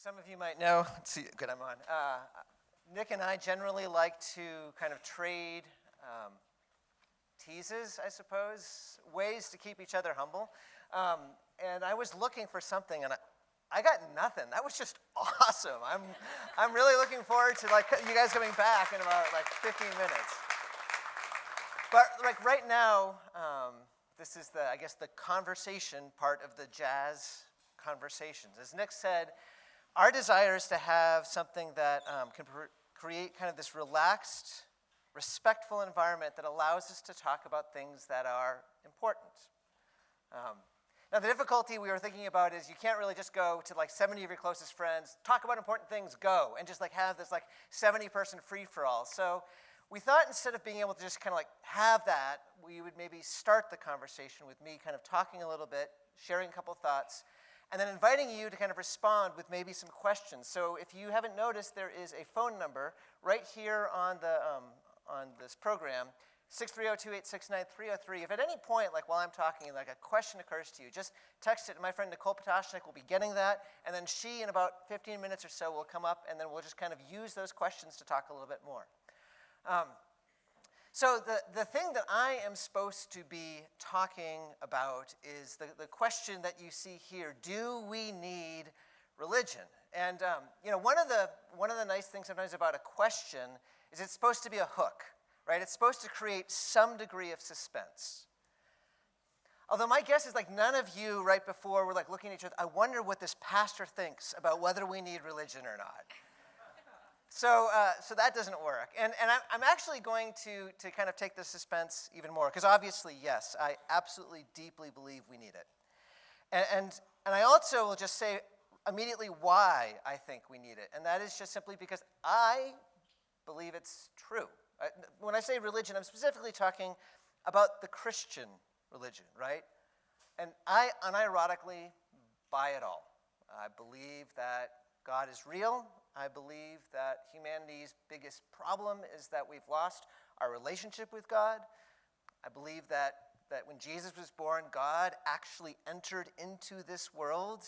Some of you might know, let's see, good, I'm on. Nick and I generally like to kind of trade teases, I suppose, ways to keep each other humble. And I was looking for something, and I got nothing. That was just awesome. I'm really looking forward to you guys coming back in about 15 minutes. But right now, this is the conversation part of the jazz conversations. As Nick said, our desire is to have something that can create kind of this relaxed, respectful environment that allows us to talk about things that are important. Now, the difficulty we were thinking about is you can't really just go to 70 of your closest friends, talk about important things, go, and just have this 70-person free-for-all. So we thought instead of being able to just kind of have that, we would maybe start the conversation with me kind of talking a little bit, sharing a couple thoughts, and then inviting you to kind of respond with maybe some questions. So if you haven't noticed, there is a phone number right here on this program, 630-286-9303. If at any point, while I'm talking, a question occurs to you, just text it, and my friend Nicole Potashnik will be getting that, and then she, in about 15 minutes or so, will come up, and then we'll just kind of use those questions to talk a little bit more. So the thing that I am supposed to be talking about is the question that you see here: do we need religion? And one of the nice things sometimes about a question is it's supposed to be a hook, right? It's supposed to create some degree of suspense. Although my guess is none of you right before were looking at each other, I wonder what this pastor thinks about whether we need religion or not. So that doesn't work. And I'm actually going to kind of take the suspense even more, because obviously, yes, I absolutely deeply believe we need it. And I also will just say immediately why I think we need it, and that is just simply because I believe it's true. When I say religion, I'm specifically talking about the Christian religion, right? And I unironically buy it all. I believe that God is real. I believe that humanity's biggest problem is that we've lost our relationship with God. I believe that when Jesus was born, God actually entered into this world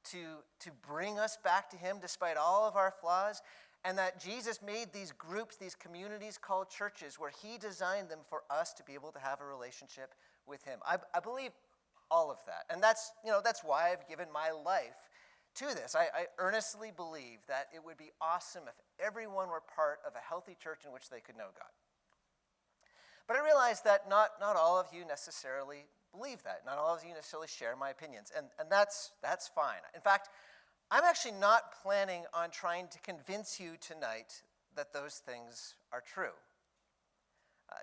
to bring us back to him despite all of our flaws, and that Jesus made these groups, these communities called churches, where he designed them for us to be able to have a relationship with him. I believe all of that, and that's why I've given my life to this. I earnestly believe that it would be awesome if everyone were part of a healthy church in which they could know God. But I realize that not all of you necessarily believe that. Not all of you necessarily share my opinions, and that's fine. In fact, I'm actually not planning on trying to convince you tonight that those things are true.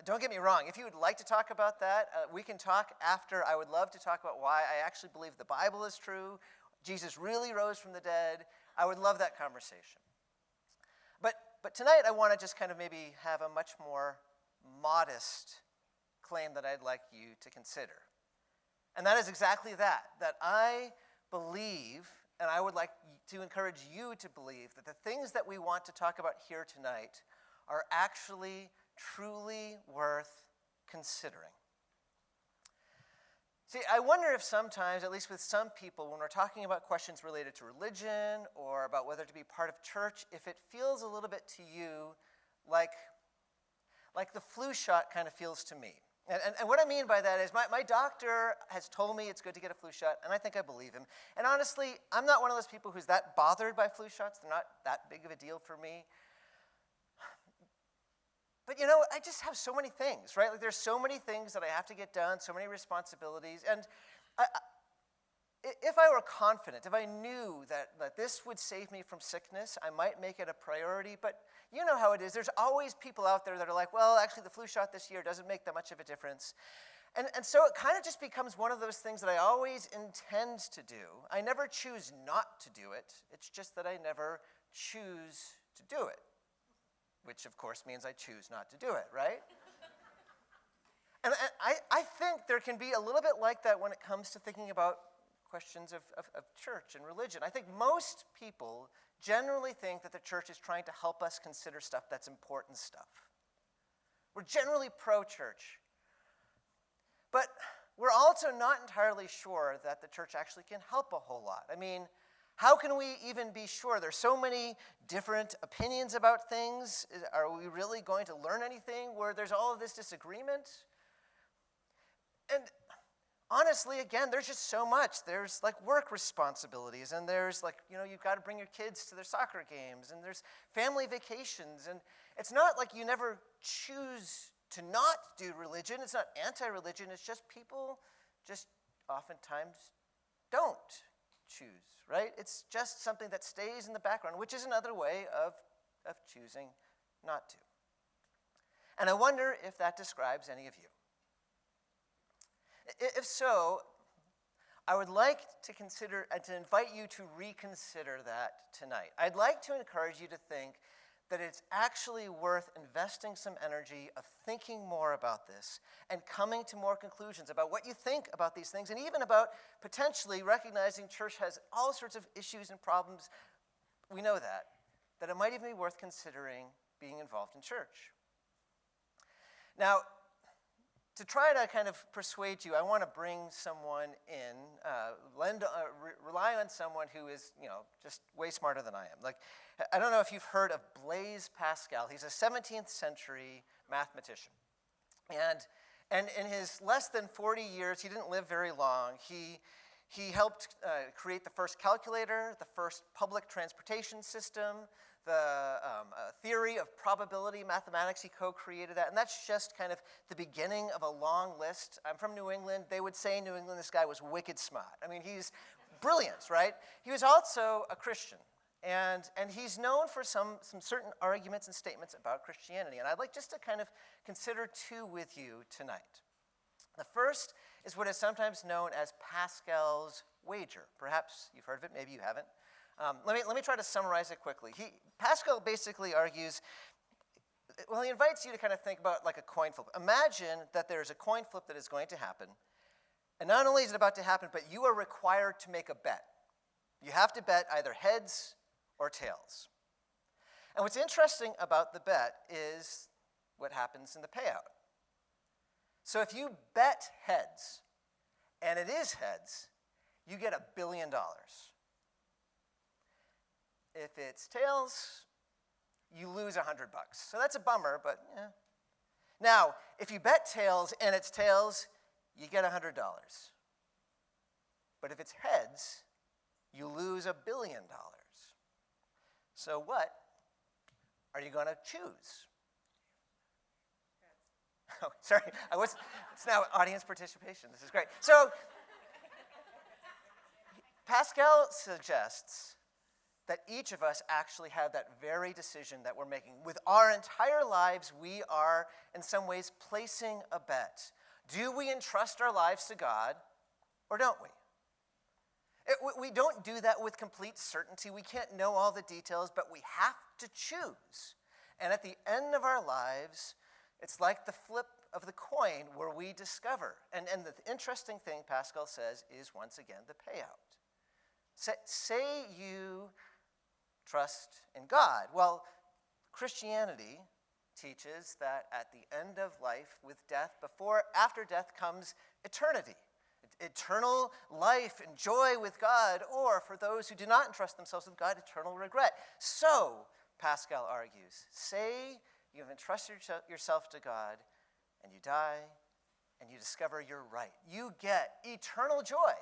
Don't get me wrong. If you would like to talk about that, we can talk after. I would love to talk about why I actually believe the Bible is true. Jesus really rose from the dead. I would love that conversation. But tonight I want to just kind of maybe have a much more modest claim that I'd like you to consider. And that is exactly that I believe, and I would like to encourage you to believe, that the things that we want to talk about here tonight are actually truly worth considering. See, I wonder if sometimes, at least with some people, when we're talking about questions related to religion or about whether to be part of church, if it feels a little bit to you like the flu shot kind of feels to me. And what I mean by that is my doctor has told me it's good to get a flu shot, and I think I believe him. And honestly, I'm not one of those people who's that bothered by flu shots. They're not that big of a deal for me. But I just have so many things, right? There's so many things that I have to get done, so many responsibilities. And if I were confident, if I knew that this would save me from sickness, I might make it a priority. But you know how it is. There's always people out there that are like, well, actually the flu shot this year doesn't make that much of a difference. And so it kind of just becomes one of those things that I always intend to do. I never choose not to do it. It's just that I never choose to do it. Which, of course, means I choose not to do it, right? And I think there can be a little bit like that when it comes to thinking about questions of church and religion. I think most people generally think that the church is trying to help us consider stuff that's important stuff. We're generally pro-church. But we're also not entirely sure that the church actually can help a whole lot. I mean, How can we even be sure? There's so many different opinions about things. Are we really going to learn anything where there's all of this disagreement? And honestly, again, there's just so much. There's like work responsibilities, and there's like, you've got to bring your kids to their soccer games, and there's family vacations. And it's not like you never choose to not do religion. It's not anti-religion. It's just people just oftentimes don't choose, right? It's just something that stays in the background, which is another way of choosing not to. And I wonder if that describes any of you. If so, I would like to consider and to invite you to reconsider that tonight. I'd like to encourage you to think that it's actually worth investing some energy of thinking more about this and coming to more conclusions about what you think about these things, and even about potentially recognizing church has all sorts of issues and problems. We know that it might even be worth considering being involved in church. Now, to try to kind of persuade you, I want to bring someone in, rely on someone who is, just way smarter than I am. Like, I don't know if you've heard of Blaise Pascal. He's a 17th century mathematician. And in his less than 40 years, he didn't live very long. He helped create the first calculator, the first public transportation system, the theory of probability mathematics. He co-created that, and that's just kind of the beginning of a long list. I'm from New England. They would say in New England this guy was wicked smart. I mean, he's brilliant, right? He was also a Christian, and he's known for some certain arguments and statements about Christianity, and I'd like just to kind of consider two with you tonight. The first is what is sometimes known as Pascal's wager. Perhaps you've heard of it, maybe you haven't. Let me try to summarize it quickly. Pascal basically argues, he invites you to kind of think about like a coin flip. Imagine that there's a coin flip that is going to happen, and not only is it about to happen, but you are required to make a bet. You have to bet either heads or tails. And what's interesting about the bet is what happens in the payout. So if you bet heads, and it is heads, you get $1 billion. If it's tails, you lose $100. So that's a bummer, but yeah. Now, if you bet tails and it's tails, you get $100. But if it's heads, you lose $1 billion. So what are you going to choose? Oh, sorry. It's now audience participation. This is great. So Pascal suggests that each of us actually have that very decision that we're making. With our entire lives, we are, in some ways, placing a bet. Do we entrust our lives to God, or don't we? We don't do that with complete certainty. We can't know all the details, but we have to choose. And at the end of our lives, it's like the flip of the coin where we discover. And the interesting thing, Pascal says, is once again the payout. Say you trust in God. Well, Christianity teaches that at the end of life with death, after death comes eternity. Eternal life and joy with God, or for those who do not entrust themselves with God, eternal regret. So, Pascal argues, say you have entrusted yourself to God, and you die, and you discover you're right. You get eternal joy.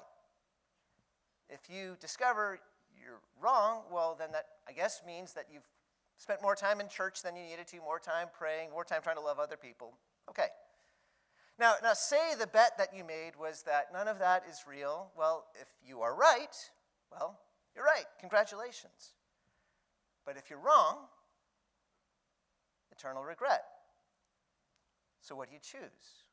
If you discover you're wrong, well, then that, I guess, means that you've spent more time in church than you needed to, more time praying, more time trying to love other people. Okay. Now, say the bet that you made was that none of that is real. Well, if you are right, well, you're right. Congratulations. But if you're wrong, eternal regret. So what do you choose?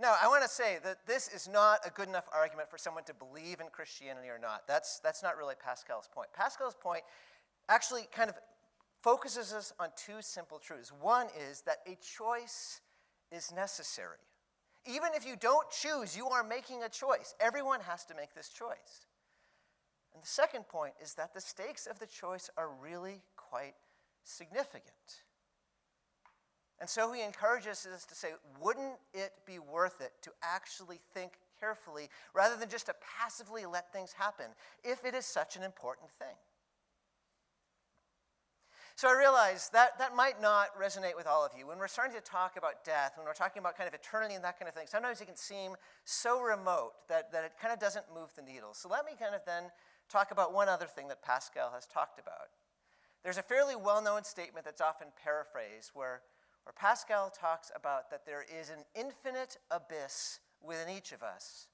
Now, I want to say that this is not a good enough argument for someone to believe in Christianity or not. That's not really Pascal's point. Pascal's point actually kind of focuses us on two simple truths. One is that a choice is necessary. Even if you don't choose, you are making a choice. Everyone has to make this choice. And the second point is that the stakes of the choice are really quite significant. And so he encourages us to say, wouldn't it be worth it to actually think carefully rather than just to passively let things happen if it is such an important thing. So I realize that might not resonate with all of you. When we're starting to talk about death, when we're talking about kind of eternity and that kind of thing, sometimes it can seem so remote that it kind of doesn't move the needle. So let me kind of then talk about one other thing that Pascal has talked about. There's a fairly well-known statement that's often paraphrased where Pascal talks about that there is an infinite abyss within each of us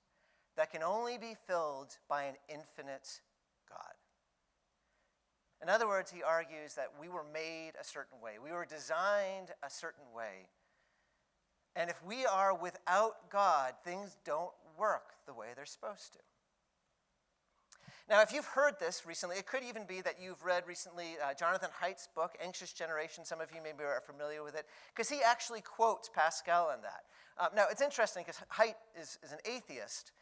that can only be filled by an infinite God. In other words, he argues that we were made a certain way. We were designed a certain way. And if we are without God, things don't work the way they're supposed to. Now, if you've heard this recently, it could even be that you've read recently Jonathan Haidt's book, Anxious Generation. Some of you maybe are familiar with it, because he actually quotes Pascal in that. Now, it's interesting because Haidt is an atheist,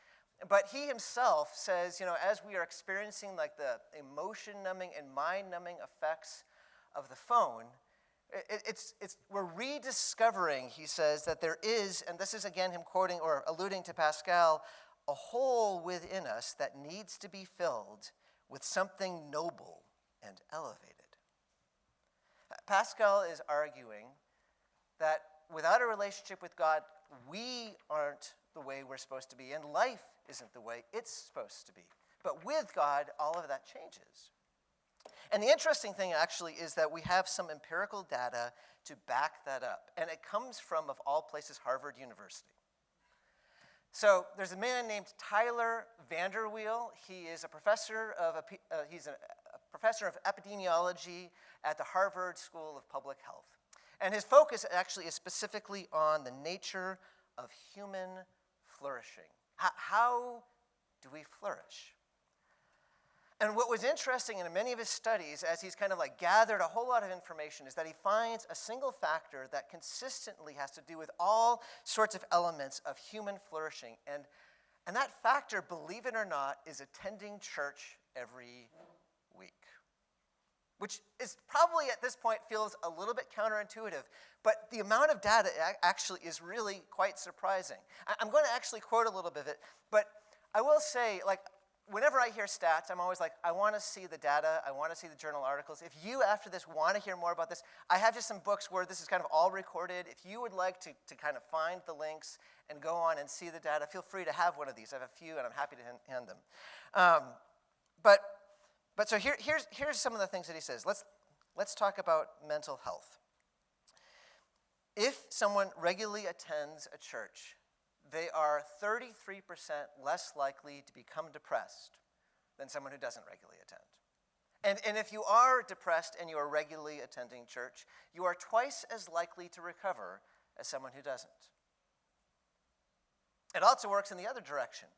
but he himself says, as we are experiencing like the emotion-numbing and mind-numbing effects of the phone, we're rediscovering, he says, that there is, and this is again him quoting or alluding to Pascal, a hole within us that needs to be filled with something noble and elevated. Pascal is arguing that without a relationship with God, we aren't the way we're supposed to be, and life isn't the way it's supposed to be. But with God, all of that changes. And the interesting thing actually is that we have some empirical data to back that up, and it comes from, of all places, Harvard University. So there's a man named Tyler VanderWeele. He is a professor of epidemiology at the Harvard School of Public Health. And his focus actually is specifically on the nature of human flourishing. How do we flourish? And what was interesting in many of his studies, as he's kind of like gathered a whole lot of information, is that he finds a single factor that consistently has to do with all sorts of elements of human flourishing. And that factor, believe it or not, is attending church every week. Which is probably at this point feels a little bit counterintuitive, but the amount of data actually is really quite surprising. I'm going to actually quote a little bit of it, but I will say, like, whenever I hear stats, I'm always like, I want to see the data, I want to see the journal articles. If you, after this, want to hear more about this, I have just some books where this is kind of all recorded. If you would like to kind of find the links and go on and see the data, feel free to have one of these. I have a few, and I'm happy to hand them. But so here's some of the things that he says. Let's talk about mental health. If someone regularly attends a church, they are 33% less likely to become depressed than someone who doesn't regularly attend. And if you are depressed and you are regularly attending church, you are twice as likely to recover as someone who doesn't. It also works in the other direction.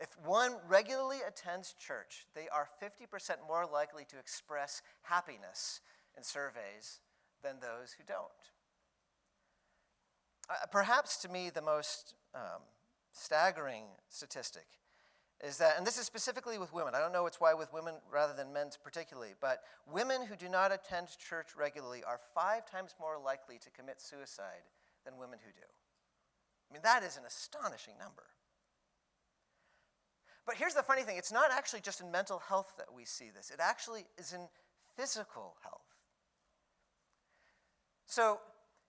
If one regularly attends church, they are 50% more likely to express happiness in surveys than those who don't. Perhaps to me the most staggering statistic is that, and this is specifically with women, I don't know it's why with women rather than men's particularly, but women who do not attend church regularly are 5 times more likely to commit suicide than women who do. I mean, that is an astonishing number. But here's the funny thing, it's not actually just in mental health that we see this, it actually is in physical health. So,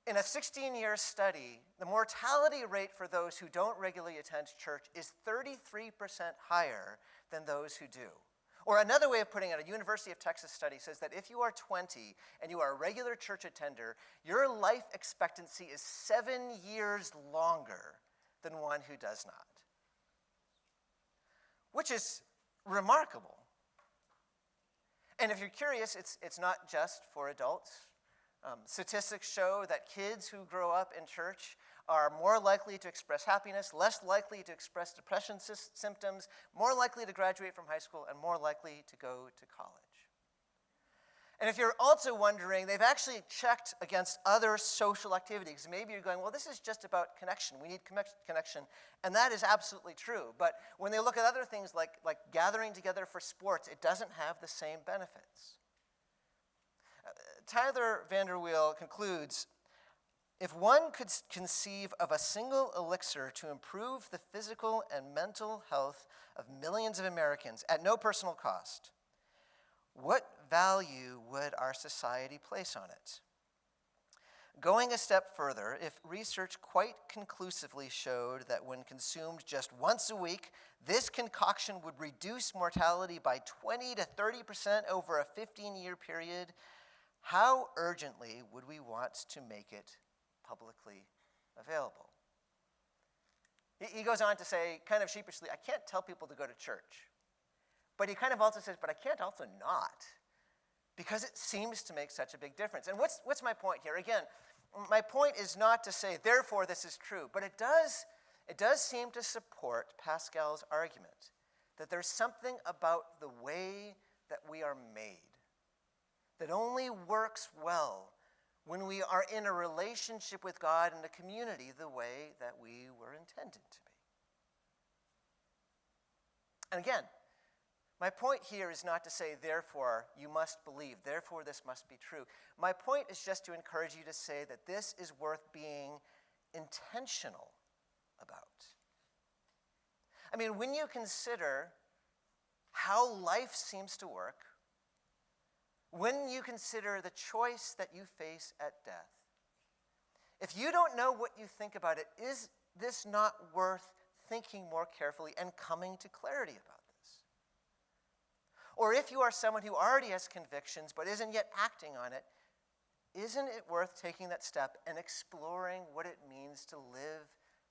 in a 16-year study, the mortality rate for those who don't regularly attend church is 33% higher than those who do. Or another way of putting it, a University of Texas study says that if you are 20 and you are a regular church attender, your life expectancy is 7 years longer than one who does not. Which is remarkable. And if you're curious, it's not just for adults. Statistics show that kids who grow up in church are more likely to express happiness, less likely to express depression symptoms, more likely to graduate from high school, and more likely to go to college. And if you're also wondering, they've actually checked against other social activities. Maybe you're going, well, this is just about connection. We need connection. And that is absolutely true. But when they look at other things like gathering together for sports, it doesn't have the same benefits. Tyler VanderWeele concludes, If one could conceive of a single elixir to improve the physical and mental health of millions of Americans at no personal cost, what value would our society place on it? Going a step further, if research quite conclusively showed that when consumed just once a week, this concoction would reduce mortality by 20 to 30% over a 15-year period, how urgently would we want to make it publicly available? He goes on to say, kind of sheepishly, I can't tell people to go to church. But he kind of also says, but I can't also not, because it seems to make such a big difference. And what's my point here? Again, my point is not to say, therefore this is true, but it does seem to support Pascal's argument that there's something about the way that we are made that only works well when we are in a relationship with God and a community the way that we were intended to be. And again, my point here is not to say, therefore, you must believe, therefore, this must be true. My point is just to encourage you to say that this is worth being intentional about. I mean, when you consider how life seems to work, when you consider the choice that you face at death, if you don't know what you think about it, is this not worth thinking more carefully and coming to clarity about? Or if you are someone who already has convictions but isn't yet acting on it, isn't it worth taking that step and exploring what it means to live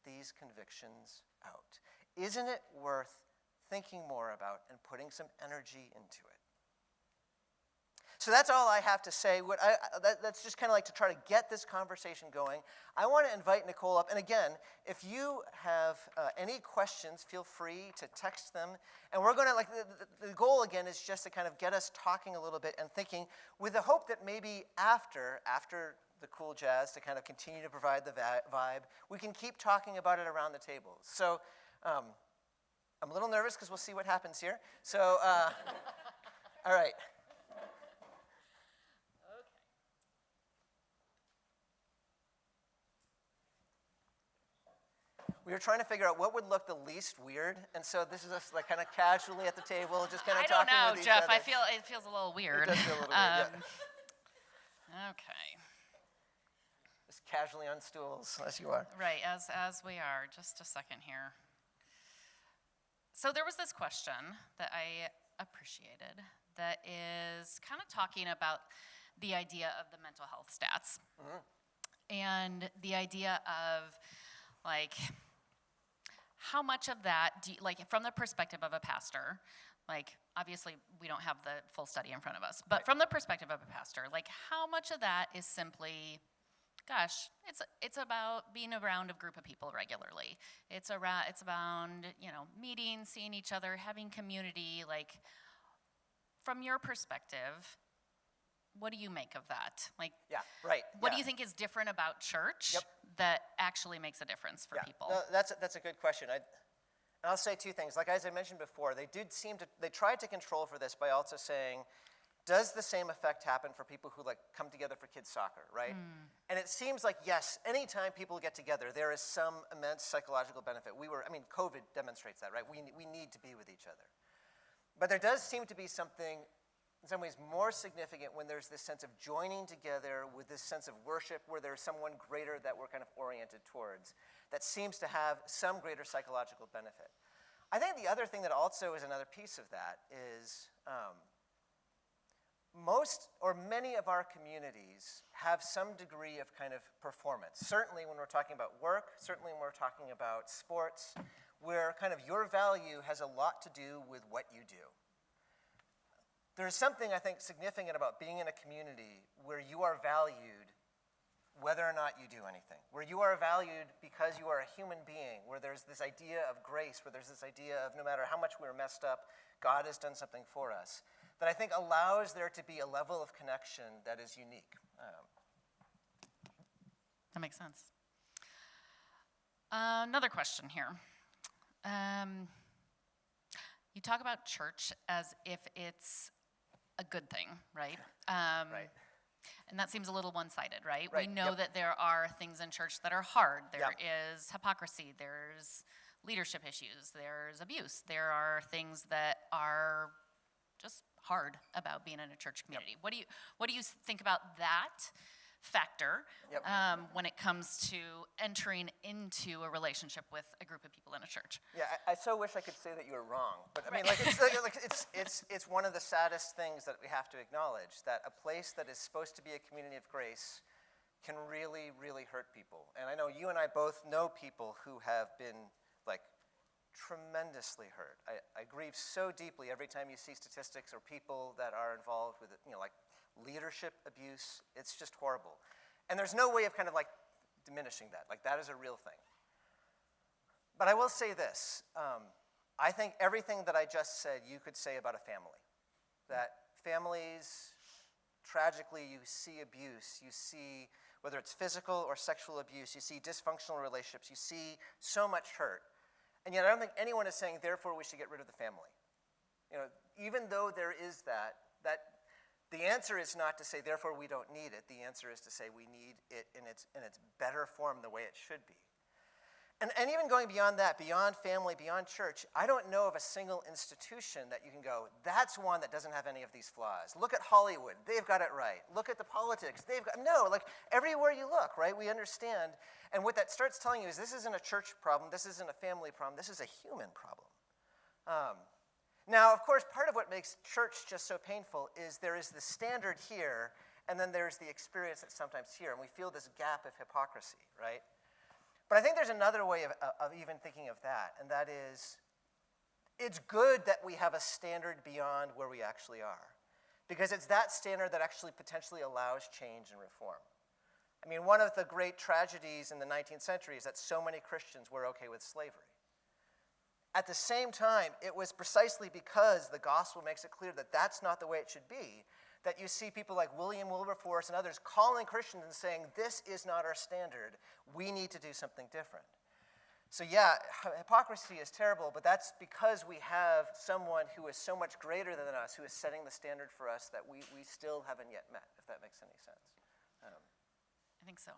these convictions out? Isn't it worth thinking more about and putting some energy into it? So that's all I have to say. That's just kind of like to try to get this conversation going. I want to invite Nicole up. And again, if you have any questions, feel free to text them. And we're going to, the goal again is just to kind of get us talking a little bit and thinking with the hope that maybe after the cool jazz to kind of continue to provide the vibe, we can keep talking about it around the table. So I'm a little nervous because we'll see what happens here. So, all right. We were trying to figure out what would look the least weird, and so this is us like kind of casually at the table, just kind of talking with each other. I don't know, Jeff. I feel it feels a little weird. It does feel a little weird, yeah. Okay. Just casually on stools, as you are. Right, as we are. Just a second here. So there was this question that I appreciated that is kind of talking about the idea of the mental health stats. Mm-hmm. And the idea of, like, how much of that, from the perspective of a pastor, like, obviously we don't have the full study in front of us, but right. From the perspective of a pastor, like, how much of that is simply, gosh, it's about being around a group of people regularly. It's about, meeting, seeing each other, having community. Like, from your perspective, what do you make of that? Like, yeah, right. What do you think is different about church that actually makes a difference for people? No, that's a good question. I'll say two things. Like, as I mentioned before, they tried to control for this by also saying, does the same effect happen for people who come together for kids soccer, right? And it seems like, yes, anytime people get together, there is some immense psychological benefit. COVID demonstrates that, right? We need to be with each other. But there does seem to be something in some ways more significant when there's this sense of joining together with this sense of worship where there's someone greater that we're kind of oriented towards that seems to have some greater psychological benefit. I think the other thing that also is another piece of that is most or many of our communities have some degree of kind of performance. Certainly when we're talking about work, certainly when we're talking about sports, where kind of your value has a lot to do with what you do. There's something, I think, significant about being in a community where you are valued whether or not you do anything, where you are valued because you are a human being, where there's this idea of grace, where there's this idea of no matter how much we're messed up, God has done something for us, that I think allows there to be a level of connection that is unique. That makes sense. Another question here. You talk about church as if it's a good thing, right? Right. And that seems a little one-sided, right? Right, We know yep. that there are things in church that are hard. There Yeah. is hypocrisy, there's leadership issues, there's abuse. There are things that are just hard about being in a church community. What do you think about that factor Yep. when it comes to entering into a relationship with a group of people in a church? Yeah, I so wish I could say that you were wrong, but I mean, Right. it's one of the saddest things that we have to acknowledge, that a place that is supposed to be a community of grace can really, really hurt people. And I know you and I both know people who have been like tremendously hurt. I grieve so deeply every time you see statistics or people that are involved with, like leadership abuse. It's just horrible. And there's no way of kind of like diminishing that. Like that is a real thing. But I will say this. I think everything that I just said you could say about a family. That families, tragically, you see abuse. You see, whether it's physical or sexual abuse, you see dysfunctional relationships. You see so much hurt. And yet I don't think anyone is saying, therefore, we should get rid of the family. Even though there is that the answer is not to say, therefore, we don't need it. The answer is to say we need it in its better form, the way it should be. And even going beyond that, beyond family, beyond church, I don't know of a single institution that you can go, that's one that doesn't have any of these flaws. Look at Hollywood. They've got it right. Look at the politics. No, like everywhere you look, right, we understand. And what that starts telling you is this isn't a church problem. This isn't a family problem. This is a human problem. Now, of course, part of what makes church just so painful is there is the standard here, and then there's the experience that's sometimes here, and we feel this gap of hypocrisy, right? But I think there's another way of even thinking of that, and that is it's good that we have a standard beyond where we actually are, because it's that standard that actually potentially allows change and reform. I mean, one of the great tragedies in the 19th century is that so many Christians were okay with slavery. At the same time, it was precisely because the gospel makes it clear that that's not the way it should be, that you see people like William Wilberforce and others calling Christians and saying, this is not our standard. We need to do something different. So yeah, hypocrisy is terrible, but that's because we have someone who is so much greater than us, who is setting the standard for us that we still haven't yet met, if that makes any sense. I think so.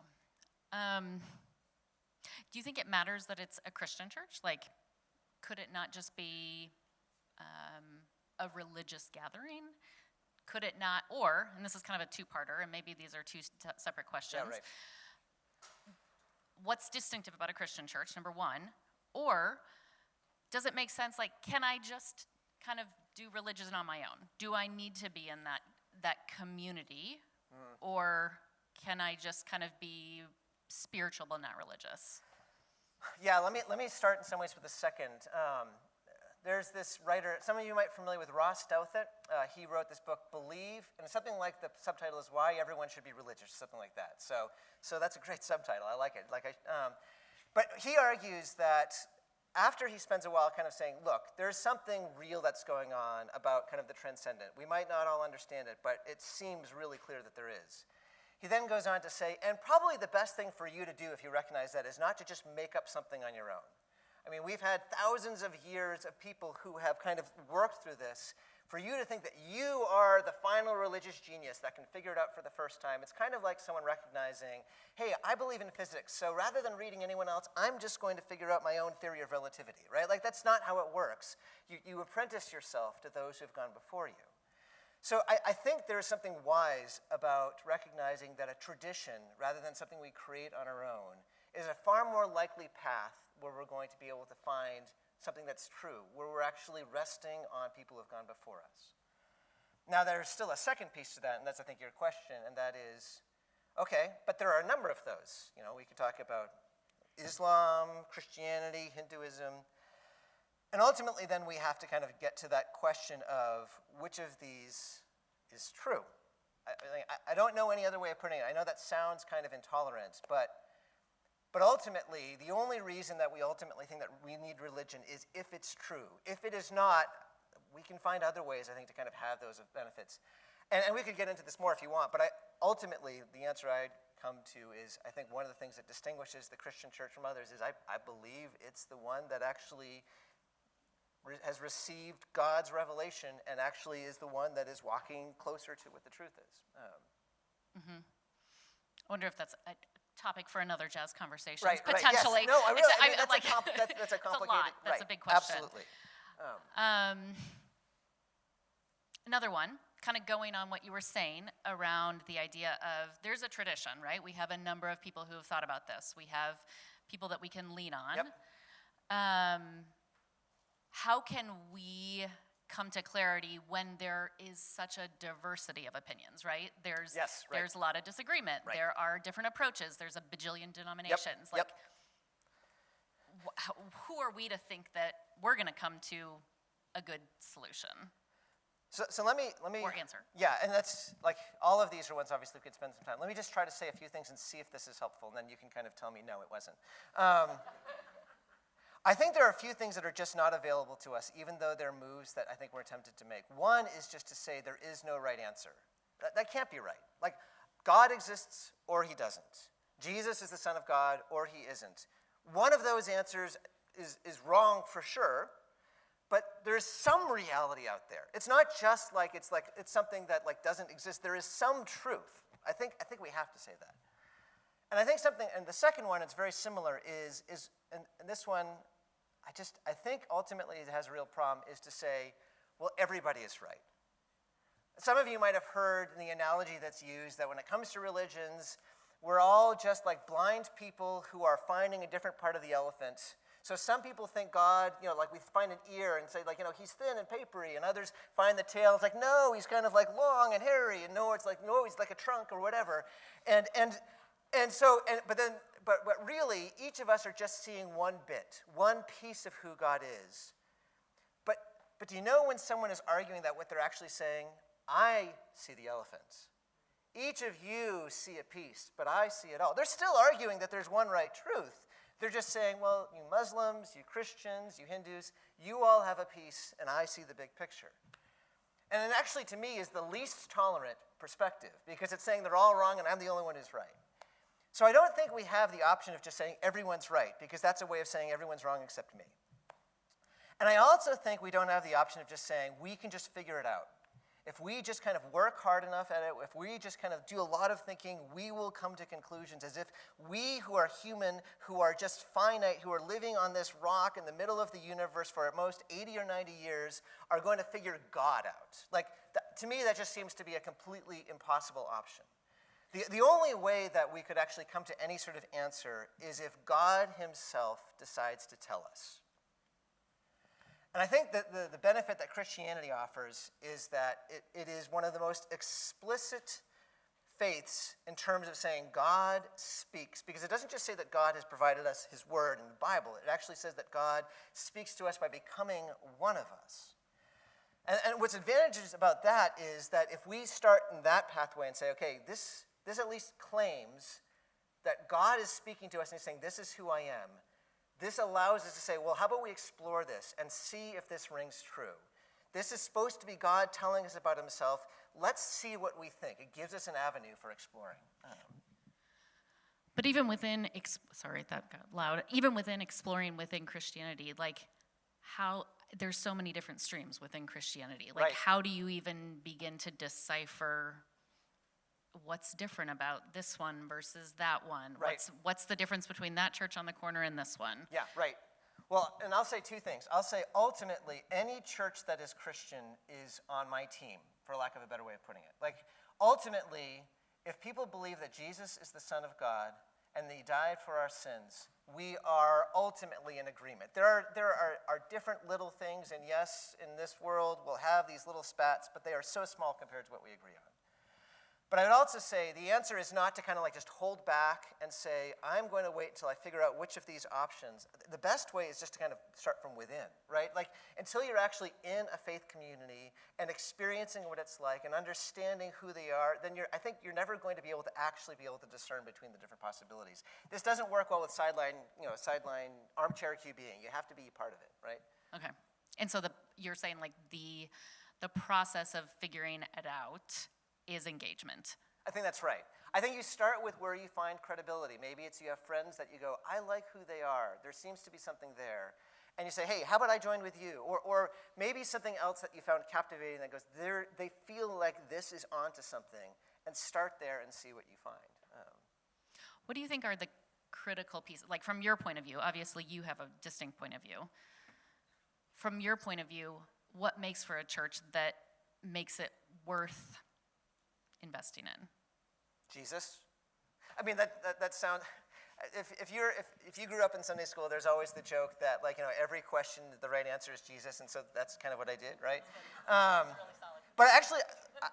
Do you think it matters that it's a Christian church? Like, could it not just be a religious gathering? Could it not, or, and this is kind of a two-parter, and maybe these are two separate questions. Yeah, right. What's distinctive about a Christian church, number one? Or does it make sense, like, can I just kind of do religion on my own? Do I need to be in that community? Or can I just kind of be spiritual but not religious? Yeah, let me start in some ways with the second. There's this writer, some of you might be familiar with Ross Douthat. He wrote this book, Believe, and something like the subtitle is Why Everyone Should Be Religious, something like that. So that's a great subtitle. I like it. But he argues that after he spends a while kind of saying, look, there's something real that's going on about kind of the transcendent. We might not all understand it, but it seems really clear that there is. He then goes on to say, and probably the best thing for you to do if you recognize that is not to just make up something on your own. I mean, we've had thousands of years of people who have kind of worked through this. For you to think that you are the final religious genius that can figure it out for the first time, it's kind of like someone recognizing, hey, I believe in physics, so rather than reading anyone else, I'm just going to figure out my own theory of relativity, right? Like, that's not how it works. You apprentice yourself to those who have gone before you. So I think there is something wise about recognizing that a tradition, rather than something we create on our own, is a far more likely path where we're going to be able to find something that's true, where we're actually resting on people who have gone before us. Now, there's still a second piece to that, and that's, I think, your question, and that is, okay, but there are a number of those. We could talk about Islam, Christianity, Hinduism, and ultimately, then, we have to kind of get to that question of which of these is true. I don't know any other way of putting it. I know that sounds kind of intolerant, but ultimately, the only reason that we ultimately think that we need religion is if it's true. If it is not, we can find other ways, I think, to kind of have those benefits. And we could get into this more if you want, but ultimately, the answer I'd come to is, I think one of the things that distinguishes the Christian church from others is I believe it's the one that actually has received God's revelation and actually is the one that is walking closer to what the truth is. I wonder if that's a topic for another jazz conversation. Right, right, yes. Potentially. No, I really, I mean, like, that's a complicated, lot. That's right, a big question. absolutely. Another one, kind of going on what you were saying around the idea of there's a tradition, right? We have a number of people who have thought about this. We have people that we can lean on. Yep. How can we come to clarity when there is such a diversity of opinions, right? There's Yes, right. there's a lot of disagreement. Right. There are different approaches. There's a bajillion denominations. Yep. Who are we to think that we're going to come to a good solution? So let me. Or answer. Yeah, and that's like all of these are ones obviously we could spend some time. Let me just try to say a few things and see if this is helpful, and then you can kind of tell me no, it wasn't. I think there are a few things that are just not available to us, even though they're moves that I think we're tempted to make. One is just to say there is no right answer. That can't be right. Like, God exists or he doesn't. Jesus is the Son of God or he isn't. One of those answers is wrong for sure, but there's some reality out there. It's not just like it's something that like doesn't exist. There is some truth. I think we have to say that. And I think and the second one, it's very similar, is and this one, I think ultimately it has a real problem, is to say, well, everybody is right. Some of you might have heard the analogy that's used that when it comes to religions, we're all just like blind people who are finding a different part of the elephant. So some people think God, like we find an ear and say like, he's thin and papery, and others find the tail. It's like, no, he's kind of like long and hairy, and no, he's like a trunk or whatever. But really, each of us are just seeing one bit, one piece of who God is. But do you know when someone is arguing that what they're actually saying, I see the elephants. Each of you see a piece, but I see it all. They're still arguing that there's one right truth. They're just saying, well, you Muslims, you Christians, you Hindus, you all have a piece, and I see the big picture. And it actually, to me, is the least tolerant perspective, because it's saying they're all wrong and I'm the only one who's right. So I don't think we have the option of just saying everyone's right, because that's a way of saying everyone's wrong except me. And I also think we don't have the option of just saying we can just figure it out. If we just kind of work hard enough at it, if we just kind of do a lot of thinking, we will come to conclusions as if we who are human, who are just finite, who are living on this rock in the middle of the universe for at most 80 or 90 years, are going to figure God out. Like, to me, that just seems to be a completely impossible option. The only way that we could actually come to any sort of answer is if God himself decides to tell us. And I think that the benefit that Christianity offers is that it is one of the most explicit faiths in terms of saying God speaks, because it doesn't just say that God has provided us his word in the Bible. It actually says that God speaks to us by becoming one of us. And what's advantageous about that is that if we start in that pathway and say, okay, this at least claims that God is speaking to us and he's saying, this is who I am. This allows us to say, well, how about we explore this and see if this rings true? This is supposed to be God telling us about himself. Let's see what we think. It gives us an avenue for exploring. But even within, sorry, that got loud. Even within exploring within Christianity, like how there's so many different streams within Christianity. Like, right. How do you even begin to decipher what's different about this one versus that one? Right. What's the difference between that church on the corner and this one? Yeah, right. Well, and I'll say two things. I'll say ultimately, any church that is Christian is on my team, for lack of a better way of putting it. Like, ultimately, if people believe that Jesus is the Son of God and that he died for our sins, we are ultimately in agreement. There are different little things, and yes, in this world, we'll have these little spats, but they are so small compared to what we agree on. But I would also say the answer is not to kind of like just hold back and say, I'm going to wait until I figure out which of these options. The best way is just to kind of start from within, right? Like, until you're actually in a faith community and experiencing what it's like and understanding who they are, then I think you're never going to be able to actually be able to discern between the different possibilities. This doesn't work well with sideline armchair QBing. You have to be part of it, right? Okay. And so you're saying like the process of figuring it out is engagement. I think that's right. I think you start with where you find credibility. Maybe it's you have friends that you go, I like who they are. There seems to be something there. And you say, hey, how about I join with you? Or maybe something else that you found captivating that goes, they feel like this is onto something. and start there and see what you find. What do you think are the critical pieces? Like from your point of view, obviously you have a distinct point of view. From your point of view, what makes for a church that makes it worth investing in? Jesus. I mean, that sounds. If you grew up in Sunday school, there's always the joke that, like, every question the right answer is Jesus, and so that's kind of what I did, right? Really solid. But actually,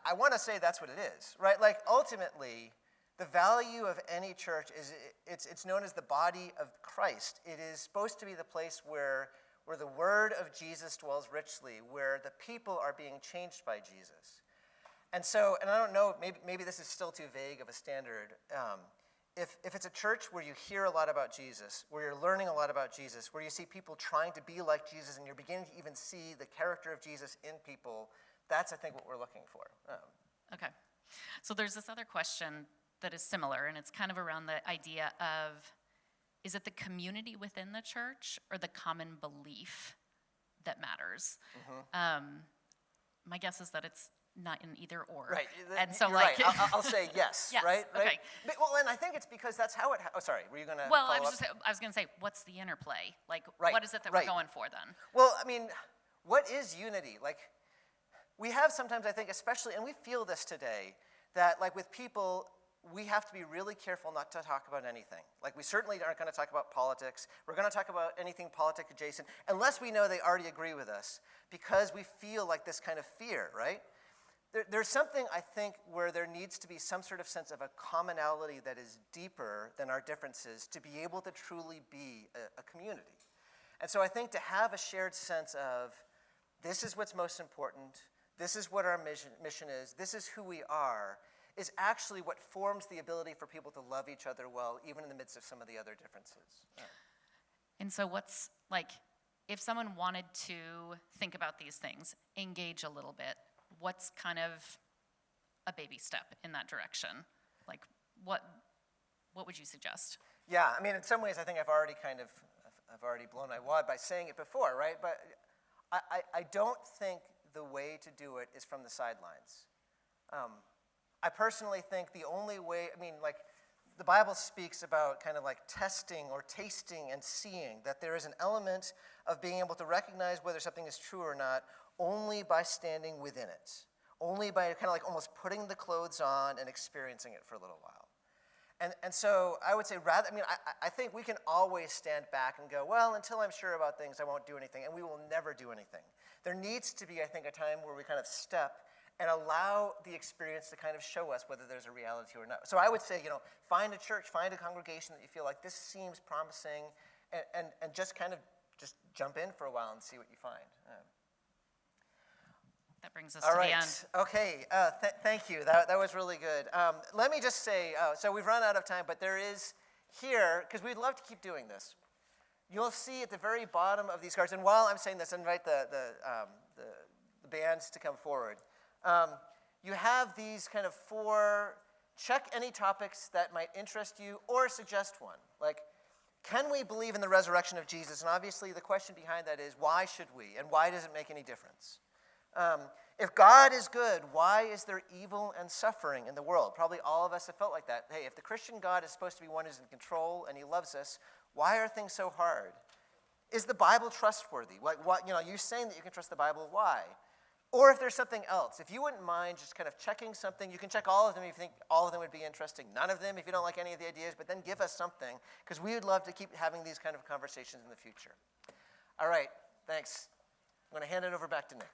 I want to say that's what it is, right? Like, ultimately, the value of any church is it's known as the body of Christ. It is supposed to be the place where the word of Jesus dwells richly, where the people are being changed by Jesus. And so, and I don't know, maybe this is still too vague of a standard. If it's a church where you hear a lot about Jesus, where you're learning a lot about Jesus, where you see people trying to be like Jesus, and you're beginning to even see the character of Jesus in people, that's, I think, what we're looking for. Okay. So there's this other question that is similar, and it's kind of around the idea of, is it the community within the church or the common belief that matters? My guess is that it's not in either or. Right. And so, you're like, right. I'll say yes. Yes, Right. okay. Well, and I think it's because that's how it. Oh, sorry. Were you gonna? well, follow up? I was going to say, what's the interplay? Like, Right, what is it that right. we're going for then? Well, I mean, what is unity? Like, we have sometimes, I think, especially, and we feel this today, that, like, with people, we have to be really careful not to talk about anything. Like, we certainly aren't going to talk about politics. We're going to talk about anything politic adjacent, unless we know they already agree with us, because we feel like this kind of fear, right? There's something, I think, where there needs to be some sort of sense of a commonality that is deeper than our differences to be able to truly be a community. And so I think to have a shared sense of, this is what's most important, this is what our mission is, this is who we are, is actually what forms the ability for people to love each other well, even in the midst of some of the other differences. And so what's, like, if someone wanted to think about these things, engage a little bit, what's kind of a baby step in that direction? Like, what would you suggest? Yeah, I mean, in some ways, I think I've already blown my wad by saying it before, right? But I don't think the way to do it is from the sidelines. I personally think the only way, I mean, like, the Bible speaks about kind of like testing or tasting and seeing, that there is an element of being able to recognize whether something is true or not only by standing within it, only by kind of like almost putting the clothes on and experiencing it for a little while. And so I would say I think we can always stand back and go, well, until I'm sure about things, I won't do anything, and we will never do anything. There needs to be, I think, a time where we kind of step and allow the experience to kind of show us whether there's a reality or not. So I would say, find a church, find a congregation that you feel like this seems promising, and just kind of just jump in for a while and see what you find. That brings us to the end. Okay, thank you. That was really good. Let me just say, so we've run out of time, but there is here, because we'd love to keep doing this, you'll see at the very bottom of these cards, and while I'm saying this, invite the bands to come forward. You have these kind of 4, check any topics that might interest you or suggest one. Like, can we believe in the resurrection of Jesus? And obviously the question behind that is, why should we? And why does it make any difference? If God is good, why is there evil and suffering in the world? Probably all of us have felt like that. Hey, if the Christian God is supposed to be one who's in control and he loves us, why are things so hard? Is the Bible trustworthy? Like, what, you're saying that you can trust the Bible, why? Or if there's something else, if you wouldn't mind just kind of checking something, you can check all of them if you think all of them would be interesting. None of them if you don't like any of the ideas, but then give us something, because we would love to keep having these kind of conversations in the future. All right, thanks. I'm going to hand it over back to Nick.